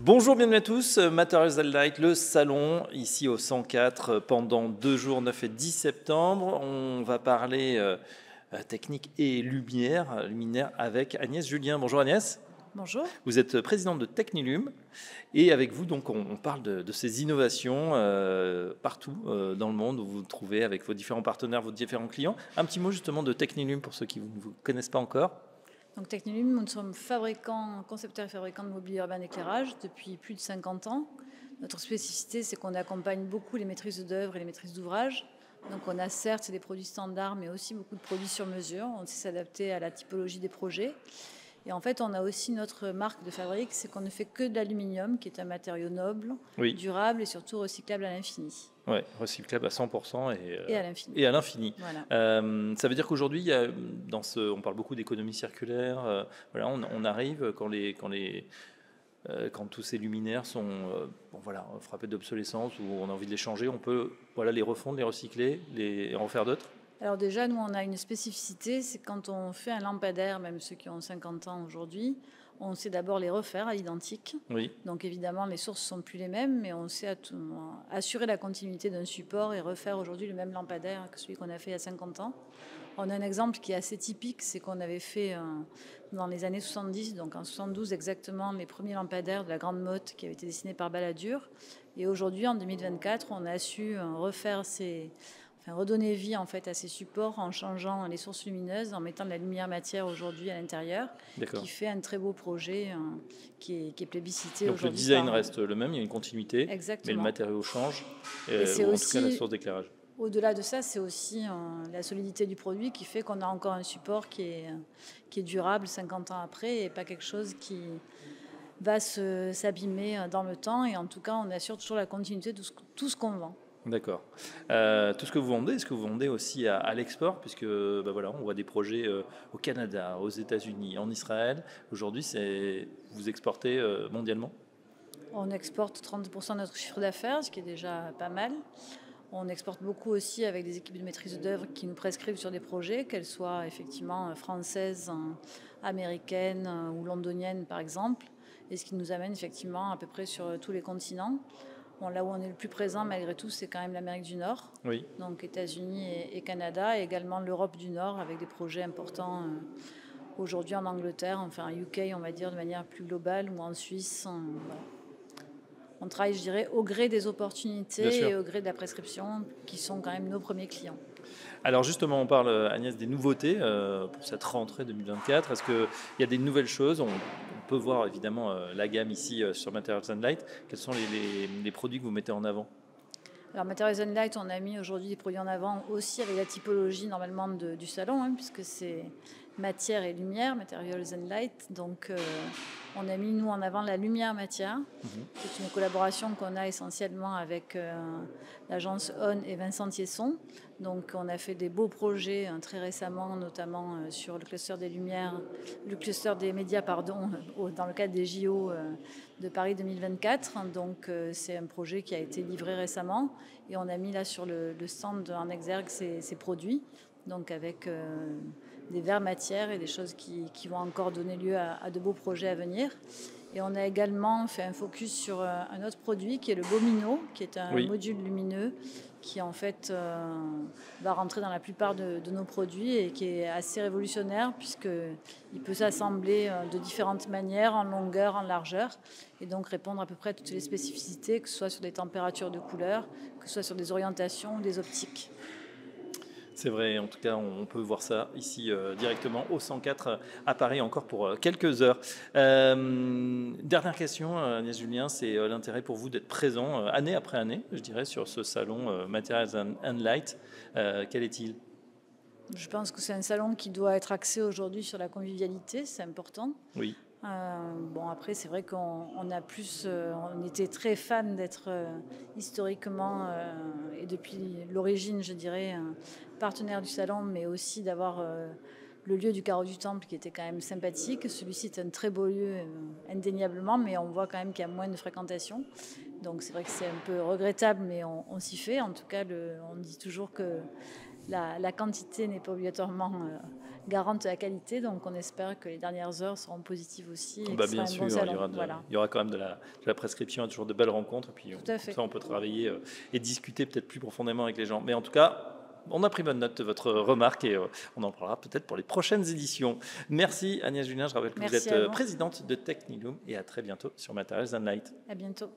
Bonjour, bienvenue à tous. Materials and Light, le salon, ici au 104, pendant 2 jours, 9 et 10 septembre. On va parler technique et luminaire avec Agnès Julien. Bonjour Agnès. Bonjour. Vous êtes présidente de Technilum et avec vous, donc, on parle de ces innovations partout dans le monde où vous vous trouvez avec vos différents partenaires, vos différents clients. Un petit mot justement de Technilum pour ceux qui ne vous connaissent pas encore. Donc Technilum, nous sommes concepteurs et fabricants de mobilier urbain d'éclairage depuis plus de 50 ans. Notre spécificité, c'est qu'on accompagne beaucoup les maîtrises d'œuvre et les maîtrises d'ouvrage. Donc on a certes des produits standards, mais aussi beaucoup de produits sur mesure. On sait s'adapter à la typologie des projets. Et en fait, on a aussi notre marque de fabrique, c'est qu'on ne fait que de l'aluminium, qui est un matériau noble, durable et surtout recyclable à l'infini. Oui, recyclable à 100% et à l'infini. Et à l'infini. Voilà. Ça veut dire qu'aujourd'hui, on parle beaucoup d'économie circulaire. Voilà, on arrive quand tous ces luminaires sont frappés d'obsolescence ou on a envie de les changer, on peut les refondre, les recycler, et en faire d'autres. Alors déjà, nous, on a une spécificité, c'est quand on fait un lampadaire, même ceux qui ont 50 ans aujourd'hui, on sait d'abord les refaire à l'identique. Oui. Donc évidemment, les sources ne sont plus les mêmes, mais on sait assurer la continuité d'un support et refaire aujourd'hui le même lampadaire que celui qu'on a fait il y a 50 ans. On a un exemple qui est assez typique, c'est qu'on avait fait dans les années 70, donc en 72 exactement, les premiers lampadaires de la Grande Motte qui avaient été dessinés par Balladur. Et aujourd'hui, en 2024, on a su redonner vie en fait à ces supports en changeant les sources lumineuses, en mettant de la lumière matière aujourd'hui à l'intérieur, qui fait un très beau projet qui est plébiscité aujourd'hui. Donc le design reste le même, il y a une continuité, Exactement. Mais le matériau change, et c'est ou en aussi, tout cas la source d'éclairage. Au-delà de ça, c'est aussi la solidité du produit qui fait qu'on a encore un support qui est durable 50 ans après et pas quelque chose qui va s'abîmer dans le temps. Et en tout cas, on assure toujours la continuité de tout ce qu'on vend. D'accord. Tout ce que vous vendez, est-ce que vous vendez aussi à l'export, puisque on voit des projets au Canada, aux États-Unis, en Israël. Aujourd'hui, vous exportez mondialement? On exporte 30% de notre chiffre d'affaires, ce qui est déjà pas mal. On exporte beaucoup aussi avec des équipes de maîtrise d'œuvre qui nous prescrivent sur des projets, qu'elles soient effectivement françaises, américaines ou londoniennes par exemple, et ce qui nous amène effectivement à peu près sur tous les continents. Bon, là où on est le plus présent malgré tout, c'est quand même l'Amérique du Nord, oui. Donc États-Unis et Canada, et également l'Europe du Nord avec des projets importants aujourd'hui en Angleterre, enfin UK on va dire de manière plus globale, ou en Suisse. On travaille, je dirais, au gré des opportunités et au gré de la prescription, qui sont quand même nos premiers clients. Alors justement, on parle, Agnès, des nouveautés pour cette rentrée 2024. Est-ce qu'il y a des nouvelles choses? On peut voir évidemment la gamme ici sur Materials and Light. Quels sont les produits que vous mettez en avant? Alors Materials and Light, on a mis aujourd'hui des produits en avant aussi avec la typologie normalement du salon, puisque c'est matière et lumière, Materials and Light. Donc on a mis nous en avant la lumière matière. C'est une collaboration qu'on a essentiellement avec l'agence ON et Vincent Thiesson. Donc on a fait des beaux projets très récemment, notamment sur le cluster des lumières, le cluster des médias, dans le cadre des JO de Paris 2024. Donc c'est un projet qui a été livré récemment et on a mis là sur le stand en exergue ces produits, donc avec des verres matières et des choses qui vont encore donner lieu à de beaux projets à venir. Et on a également fait un focus sur un autre produit qui est le Bomino, qui est un module lumineux qui en fait va rentrer dans la plupart de nos produits et qui est assez révolutionnaire puisqu'il peut s'assembler de différentes manières, en longueur, en largeur, et donc répondre à peu près à toutes les spécificités, que ce soit sur des températures de couleur, que ce soit sur des orientations ou des optiques. C'est vrai, en tout cas, on peut voir ça ici directement au 104 à Paris, encore pour quelques heures. Dernière question, Agnès Julien, c'est l'intérêt pour vous d'être présent année après année, je dirais, sur ce salon Materials and Light. Quel est-il? Je pense que c'est un salon qui doit être axé aujourd'hui sur la convivialité, c'est important. Oui. Après, c'est vrai qu'on était très fan d'être historiquement et depuis l'origine, je dirais, partenaire du salon, mais aussi d'avoir le lieu du Carreau du Temple qui était quand même sympathique. Celui-ci est un très beau lieu, indéniablement, mais on voit quand même qu'il y a moins de fréquentation. Donc c'est vrai que c'est un peu regrettable, mais on s'y fait. En tout cas, on dit toujours que la quantité n'est pas obligatoirement garante de la qualité. Donc on espère que les dernières heures seront positives aussi. Et que ce Bien sera un sûr, bon salon. il y aura quand même de la prescription, toujours de belles rencontres. Et puis Tout à fait. ça, on peut travailler et discuter peut-être plus profondément avec les gens. Mais en tout cas, on a pris bonne note de votre remarque et on en parlera peut-être pour les prochaines éditions. Merci Agnès Julien, je rappelle que vous êtes présidente de Techniloom et à très bientôt sur Materials and Light. À bientôt.